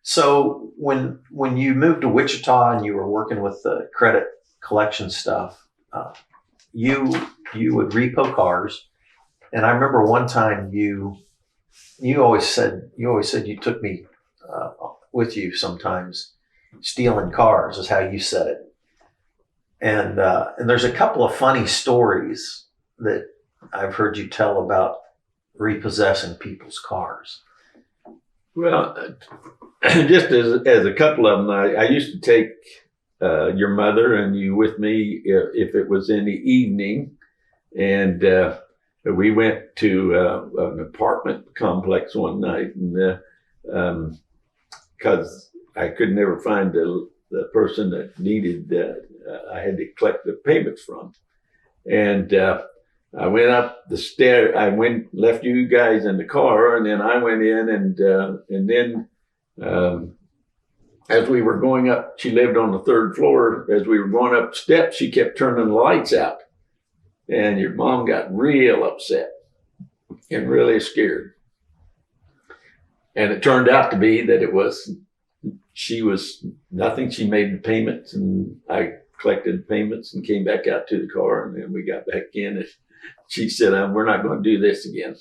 So when you moved to Wichita and you were working with the credit collection stuff, you you would repo cars. And I remember one time you always said you took me with you sometimes. Stealing cars is how you said it. And there's a couple of funny stories that I've heard you tell about repossessing people's cars. Well, just as a couple of them, I used to take your mother and you with me if it was in the evening, and we went to an apartment complex one night, and because I could never find the person that needed, I had to collect the payments from, and I went up the stair. Left you guys in the car, and then I went in, and then as we were going up, she lived on the third floor. As we were going up the steps, she kept turning the lights out, and your mom got real upset and really scared. And it turned out to be that she was nothing. She made the payments, and I collected the payments and came back out to the car, and then we got back in, and she said, "We're not going to do this again."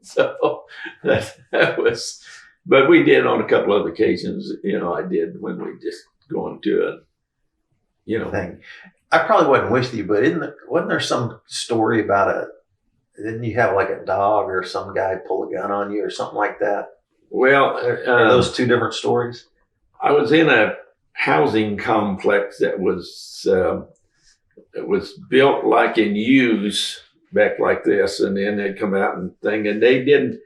So that was, but we did on a couple of occasions. I did when we just going to Thing. I probably wasn't with you, but wasn't there some story about didn't you have like a dog or some guy pull a gun on you or something like that? Well, Are those two different stories? I was in a housing complex that was it was built like in use back like this, and then they'd come out and thing, and they didn't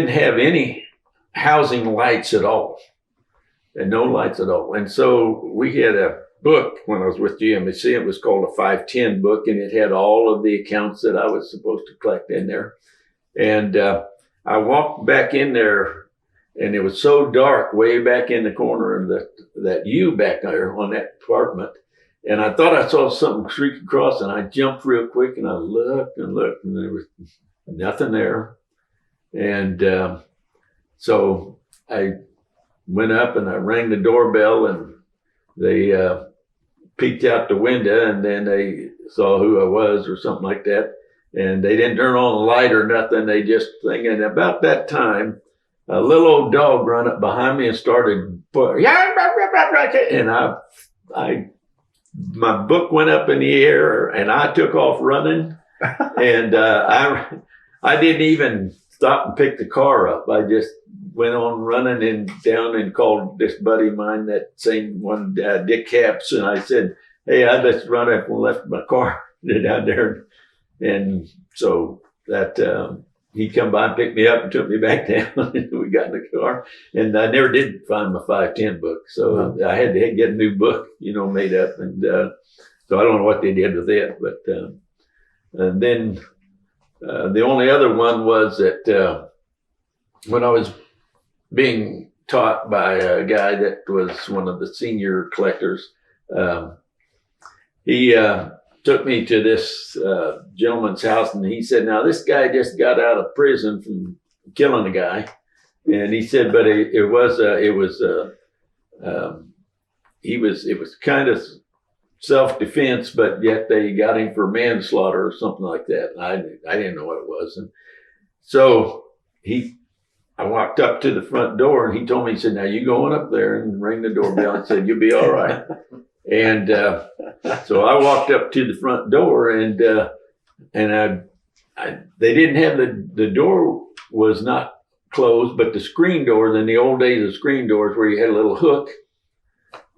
have any housing lights at all, and no lights at all. And so we had a book when I was with GMC. It was called a 510 book, and it had all of the accounts that I was supposed to collect in there. And I walked back in there, and it was so dark way back in the corner of that U back there on that apartment. And I thought I saw something streak across, and I jumped real quick, and I looked, and there was nothing there. And so I went up and I rang the doorbell, and they peeked out the window, and then they saw who I was or something like that. And they didn't turn on the light or nothing. They just thinking about that time, a little old dog ran up behind me and started, and my book went up in the air, and I took off running, and I didn't even stop and pick the car up. I just went on running and down and called this buddy of mine, that same one, Dick Capps, and I said, "Hey, I just run up and left my car down there," and so that he come by and picked me up and took me back down, and we got in the car. And I never did find my 510 book, so I had to get a new book, made up. And so I don't know what they did with it, but and then the only other one was that when I was being taught by a guy that was one of the senior collectors, he took me to this gentleman's house, and he said, "Now this guy just got out of prison from killing a guy," and he said, "But it was kind of self-defense, but yet they got him for manslaughter or something like that." And I didn't know what it was, and so I walked up to the front door, and he told me, he said, "Now you go on up there and ring the doorbell," and said, "You'll be all right." And so I walked up to the front door, and they didn't have the door was not closed, but the screen doors in the old days of screen doors where you had a little hook,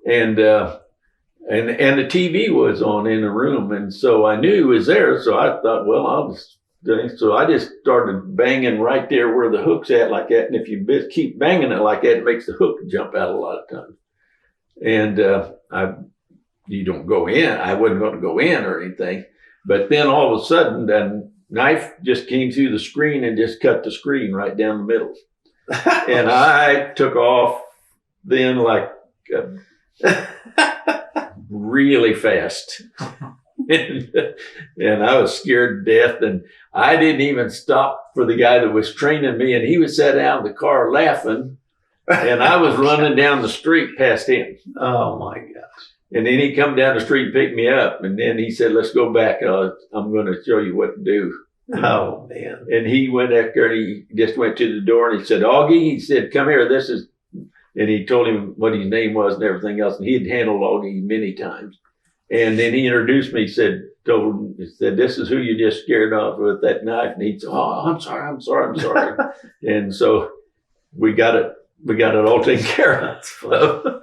and the TV was on in the room, and so I knew he was there. So I thought, well, so I just started banging right there where the hook's at like that, and if you keep banging it like that, it makes the hook jump out a lot of times. And you don't go in. I wasn't going to go in or anything. But then all of a sudden, the knife just came through the screen and just cut the screen right down the middle. And I took off then like really fast. And I was scared to death. And I didn't even stop for the guy that was training me. And he was sat down in the car laughing. And I was running down the street past him. Oh my gosh. And then he come down the street and picked me up. And then he said, let's go back. I'm going to show you what to do. Oh man. And he went after, and he just went to the door and he said, Augie, he said, come here. This is, and he told him what his name was and everything else. And he had handled Augie many times. And then he introduced me, he said, this is who you just scared off with that knife. And he said, oh, I'm sorry. And so we got it all taken care of. That's funny.